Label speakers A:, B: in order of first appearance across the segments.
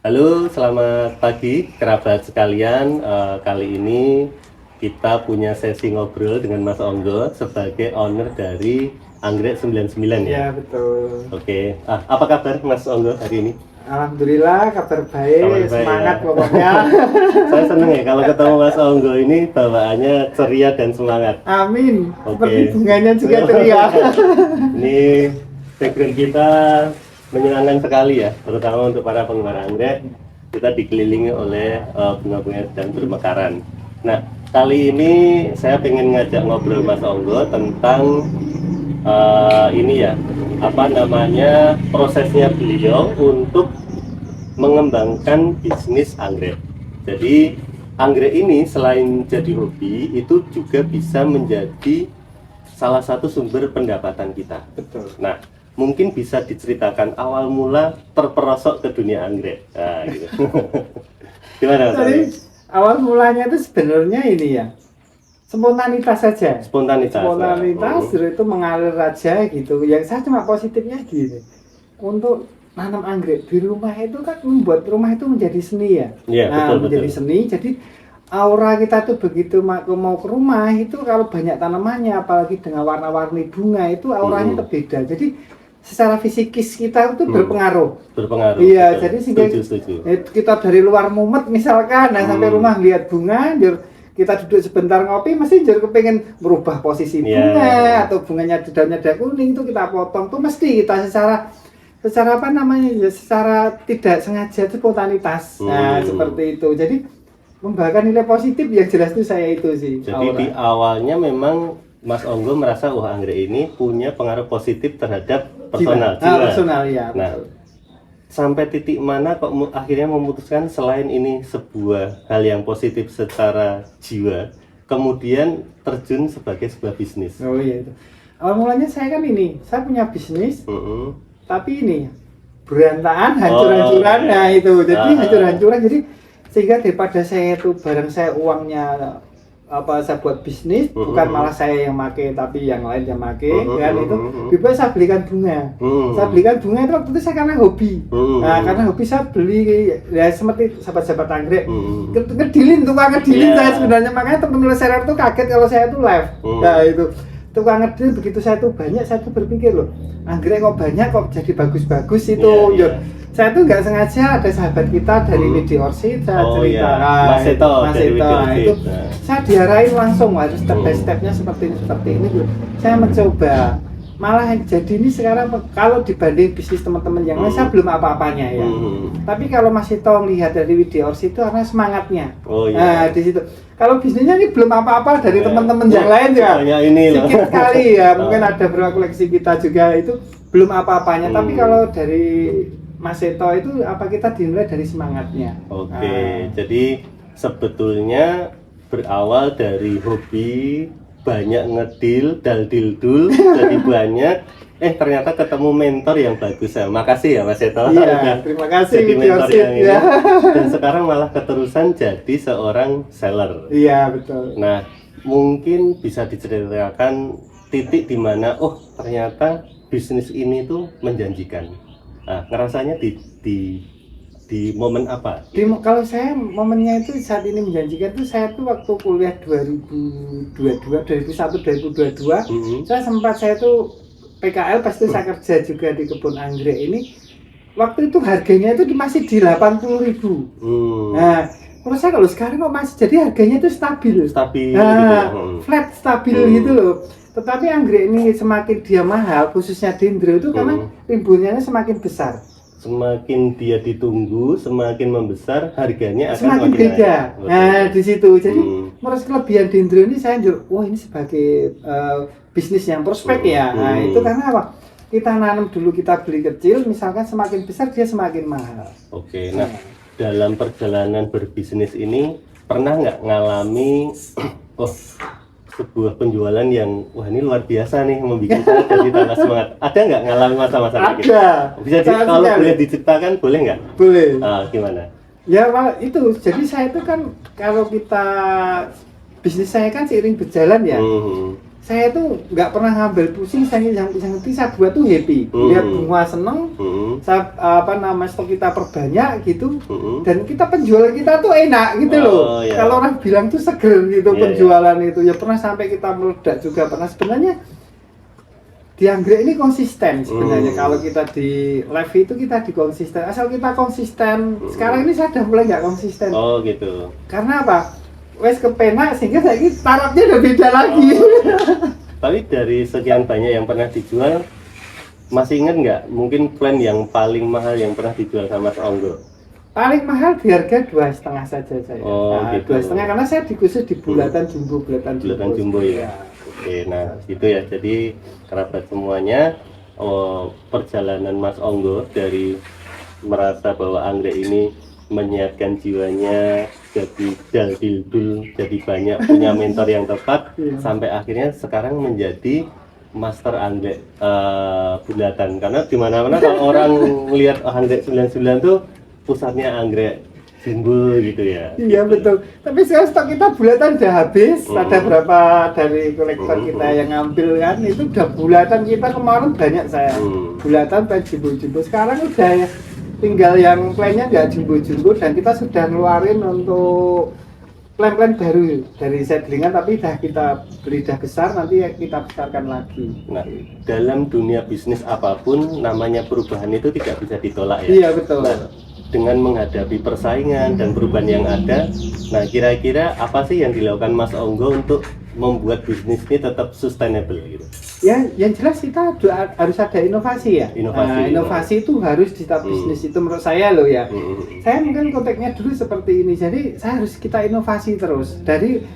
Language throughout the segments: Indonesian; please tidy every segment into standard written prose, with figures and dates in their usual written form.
A: Halo, selamat pagi kerabat sekalian. Kali ini kita punya sesi ngobrol dengan Mas Onggo sebagai owner dari Anggrek 99 ya.
B: Ya betul.
A: Oke, apa kabar Mas Onggo hari ini?
B: Alhamdulillah kabar baik,
A: Kabar baik
B: semangat
A: ya.
B: pokoknya.
A: Saya seneng ya kalau ketemu Mas Onggo ini bawaannya ceria dan semangat.
B: Amin.
A: Oke.
B: Seperti bunganya juga ceria.
A: Ini background kita menyenangkan sekali ya, terutama untuk para penggemar anggrek. Kita dikelilingi oleh bunga-bunga dan bermekaran. Nah, kali ini saya pengen ngajak ngobrol Mas Onggo tentang ini ya, apa namanya, prosesnya beliau untuk mengembangkan bisnis anggrek. Jadi anggrek ini selain jadi hobi, itu juga bisa menjadi salah satu sumber pendapatan kita.
B: Betul.
A: Nah, mungkin bisa diceritakan awal mula terperosok ke dunia anggrek. Nah, gitu. Gimana Mas
B: Jadi
A: Onggo?
B: awal mulanya itu sebenarnya ini ya, spontanitas saja.
A: Spontanitas.
B: Spontanitas itu mengalir aja gitu. Yang saya cuma positifnya gini, untuk nanam anggrek di rumah itu kan membuat rumah itu menjadi seni ya.
A: Iya,
B: Nah,
A: betul,
B: menjadi
A: betul.
B: seni. Jadi aura kita tuh begitu mau ke rumah itu kalau banyak tanamannya, apalagi dengan warna-warni bunga itu auranya berbeda. Jadi secara fisikis kita itu berpengaruh.
A: Berpengaruh.
B: Iya,
A: betul.
B: jadi sehingga
A: Setuju.
B: kita dari luar mumet misalkan, nah sampai rumah lihat bunga, kita duduk sebentar ngopi, mesti kepengen merubah posisi bunga atau bunganya di daunnya ada kuning itu kita potong tuh mesti kita secara apa namanya ya, secara tidak sengaja itu spontanitas. Nah seperti itu. Jadi membawakan nilai positif yang jelas itu saya itu sih.
A: Jadi di awalnya memang Mas Onggo merasa wah anggrek ini punya pengaruh positif terhadap personal jiwa.
B: Personal ya.
A: Nah,
B: Betul.
A: sampai titik mana kok akhirnya memutuskan selain ini sebuah hal yang positif secara jiwa, kemudian terjun sebagai sebuah bisnis.
B: Oh iya itu. Awal mulanya saya kan ini, saya punya bisnis, tapi ini berantakan, hancur-hancuran. Nah itu, jadi hancur-hancuran. Jadi sehingga daripada saya itu barang saya uangnya apa saya buat bisnis, bukan malah saya yang make tapi yang lain yang make kan itu lebih baik saya belikan bunga. Saya belikan bunga itu waktu itu saya karena hobi. Nah karena hobi saya beli ya seperti sahabat-sahabat anggrek ngedilin, tukang ngedilin saya sebenarnya, makanya teman-teman seller tuh kaget kalau saya tuh live. Nah itu tukang ngedilin, begitu saya tuh banyak, saya tuh berpikir loh anggrek kok banyak kok jadi bagus-bagus itu. Saya tuh nggak sengaja ada sahabat kita dari Media Orchid, saya cerita
A: Mas Seto
B: itu saya diarahin langsung harus step by stepnya seperti ini saya mencoba, malah jadi ini sekarang kalau dibanding bisnis teman-teman yang lain saya belum apa-apanya ya. Tapi kalau Mas Seto lihat dari Media Orchid itu karena semangatnya. Nah di situ kalau bisnisnya ini belum apa-apa dari teman-teman yang lain ya sedikit sekali ya, mungkin ada beberapa koleksi kita juga itu belum apa-apanya. Tapi kalau dari Mas Seto itu apa kita dinilai dari semangatnya.
A: Jadi sebetulnya berawal dari hobi, banyak ngedil, daldildul, jadi banyak. Ternyata ketemu mentor yang bagus ya. Makasih ya Mas Seto.
B: Iya, terima kasih
A: jadi mentor yang ini.
B: ya.
A: Dan sekarang malah keterusan jadi seorang seller.
B: Iya betul.
A: Nah, mungkin bisa diceritakan titik di mana ternyata bisnis ini tuh menjanjikan. Nah, ngerasanya di momen apa?
B: Kalau saya momennya itu saat ini menjanjikan itu saya tuh waktu kuliah 2022, 2001, 2022 saya tuh PKL pasti saya kerja juga di kebun anggrek ini. Waktu itu harganya itu masih di 80.000. Nah, menurut saya kalau sekarang kok masih jadi harganya itu stabil
A: gitu
B: ya? Flat stabil gitu loh. Tetapi anggrek ini semakin dia mahal, khususnya dendro itu karena rimbunnya semakin besar.
A: Semakin dia ditunggu, semakin membesar, harganya akan
B: semakin beda. Nah di situ. Jadi menurut kelebihan dendro ini saya wah ini sebagai bisnis yang prospek ya. Nah itu karena apa? Kita nanam dulu, kita beli kecil, misalkan semakin besar dia semakin mahal.
A: Nah dalam perjalanan berbisnis ini pernah nggak ngalami sebuah penjualan yang wah ini luar biasa nih, membuat saya jadi tambah semangat? Ada nggak ngalami masa-masa gitu? Bisa kalau boleh diceritakan, boleh nggak?
B: Boleh.
A: Gimana?
B: Ya itu jadi saya itu kan kalau kita bisnis saya kan seiring berjalan ya. saya tuh nggak pernah ngambil pusing, yang penting saya buat tuh happy, lihat bunga seneng, saya stok kita perbanyak gitu, dan kita penjualan kita tuh enak gitu loh.
A: Yeah.
B: Kalau orang bilang tuh seger gitu penjualan itu, ya pernah sampai kita meledak juga pernah. Sebenarnya di anggrek ini konsisten sebenarnya. Kalau kita di live itu kita di konsisten, asal kita konsisten. Sekarang ini saya udah mulai nggak konsisten.
A: Oh gitu.
B: Karena apa? Wes kepenak sehingga saya ini tarafnya udah beda lagi.
A: Tapi dari sekian banyak yang pernah dijual, masih ingat nggak mungkin plan yang paling mahal yang pernah dijual sama Mas Onggo?
B: Paling mahal di harga 2,5 saja saya.
A: Oh,
B: nah,
A: gitu.
B: 2,5 karena saya dikhusus di bulatan jumbo,
A: bulatan jumbo ya. Oke, nah itu ya. Jadi kerabat semuanya, perjalanan Mas Onggo dari merasa bahwa anggrek ini menyiapkan jiwanya jadi daldildul, jadi banyak punya mentor yang tepat, sampai akhirnya sekarang menjadi master anggrek bulatan. Karena dimana-mana kalau orang melihat anggrek 99 tuh pusatnya anggrek jumbo gitu ya.
B: Iya
A: gitu.
B: betul. Tapi sekarang stok kita bulatan udah habis. Ada berapa dari kolektor kita yang ngambil kan, itu udah bulatan kita kemarin banyak saya. Bulatan dan jumbo-jumbo. Sekarang udah ya, tinggal yang plannya nggak jumbo-jumbo, dan kita sudah ngeluarin untuk plan-plan baru dari seedlingan, tapi dah kita beli dah besar, nanti kita besarkan lagi.
A: Nah, dalam dunia bisnis apapun namanya perubahan itu tidak bisa ditolak ya.
B: Iya betul.
A: Nah, dengan menghadapi persaingan dan perubahan yang ada, nah kira-kira apa sih yang dilakukan Mas Onggo untuk membuat bisnis ini tetap sustainable gitu?
B: Ya, yang jelas kita harus ada inovasi ya. Inovasi itu harus di setiap bisnis itu menurut saya loh ya. Saya mungkin konteksnya dulu seperti ini, jadi saya harus kita inovasi terus dari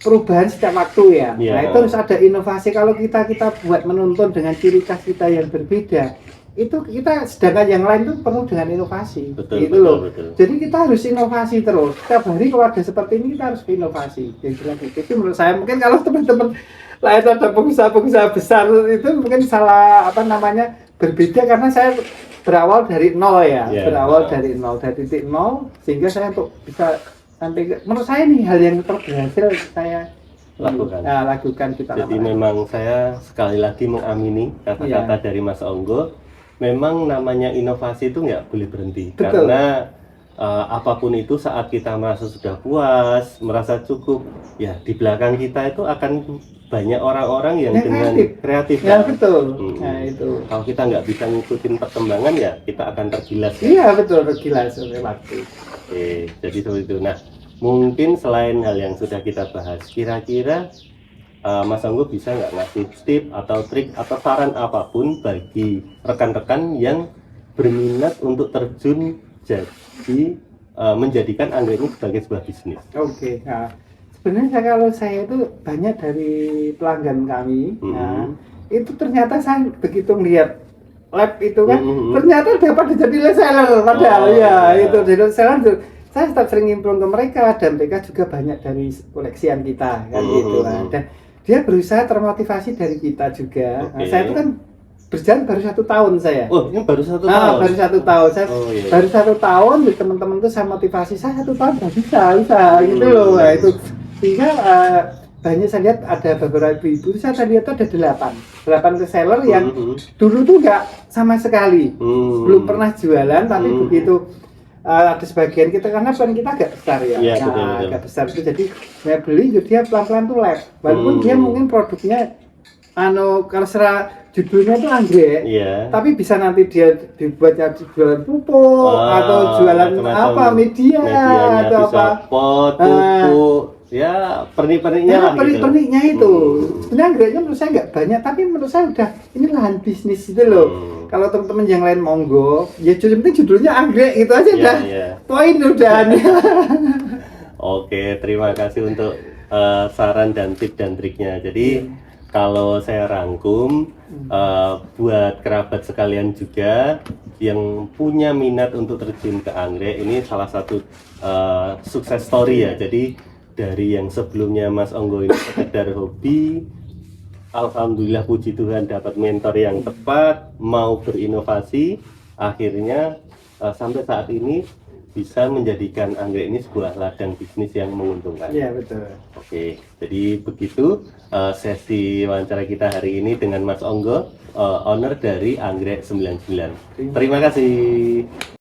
B: perubahan setiap waktu ya. Nah itu harus ada inovasi. Kalau kita buat menuntun dengan ciri khas kita yang berbeda, itu kita sedangkan yang lain itu perlu dengan inovasi. Betul. Jadi kita harus inovasi terus. Setiap hari kalau ada seperti ini kita harus inovasi. Yang jelas itu menurut saya. Mungkin kalau teman-teman lain ada pengusaha-pengusaha besar itu mungkin salah berbeda, karena saya berawal dari nol ya. Berawal dari nol, dari titik nol, sehingga saya untuk bisa sampai menurut saya nih hal yang berhasil saya lakukan kita.
A: Jadi memang saya sekali lagi mengamini kata-kata dari Mas Onggo. Memang namanya inovasi itu nggak boleh berhenti.
B: Betul.
A: Karena apapun itu saat kita merasa sudah puas, merasa cukup, ya di belakang kita itu akan banyak orang-orang yang dengan kreatif.
B: Ya betul. Nah itu.
A: Kalau kita nggak bisa ngikutin perkembangan ya kita akan tergilas.
B: Iya betul, tergilas oleh waktu.
A: Oke, jadi seperti itu. Nah, mungkin selain hal yang sudah kita bahas, kira-kira Mas Onggo bisa nggak ngasih tip atau trik atau saran apapun bagi rekan-rekan yang berminat untuk terjun jadi menjadikan anggrek ini sebagai sebuah bisnis?
B: Oke, nah sebenarnya kalau saya itu banyak dari pelanggan kami, nah itu ternyata saya begitu melihat lab itu kan, ternyata dapat jadi reseller padahal itu jadi reseller. Saya tetap sering improve ke mereka, dan mereka juga banyak dari koleksian kita kan gitu kan. Dan dia berusaha termotivasi dari kita juga. Nah, saya itu kan berjalan baru 1 tahun saya.
A: Oh, ini baru 1 tahun?
B: Baru 1 tahun. Saya baru 1 tahun, di teman-teman tuh saya motivasi, saya 1 tahun udah bisa gitu loh. Nah, itu sehingga banyak saya lihat ada beberapa ibu, saya lihat ada 8 reseller yang dulu tuh nggak sama sekali, belum pernah jualan, tapi begitu ada sebagian kita, karena brand kita agak besar ya, agak besar itu, jadi saya beli, jadi dia pelan-pelan tuh lab, walaupun dia mungkin produknya kalau secara judulnya itu anggrek, tapi bisa nanti dia dibuatnya jualan pupuk atau jualan media atau
A: bisa pot, pupuk, ya pernik-perniknya lah gitu.
B: Pernik-perniknya itu sebenarnya anggreknya menurut saya nggak banyak, tapi menurut saya udah ini lahan bisnis itu loh. Kalau teman-teman yang lain monggo, ya penting judulnya anggrek itu aja dah. Poin udah.
A: Oke, terima kasih untuk saran dan tips dan triknya. Jadi kalau saya rangkum buat kerabat sekalian juga yang punya minat untuk terjun ke anggrek, ini salah satu sukses story ya. Jadi dari yang sebelumnya Mas Onggo ini sekedar hobi, alhamdulillah puji Tuhan dapat mentor yang tepat, mau berinovasi, akhirnya sampai saat ini bisa menjadikan anggrek ini sebuah ladang bisnis yang menguntungkan.
B: Iya betul.
A: Oke, jadi begitu sesi wawancara kita hari ini dengan Mas Onggo, owner dari Anggrek 99. Terima kasih.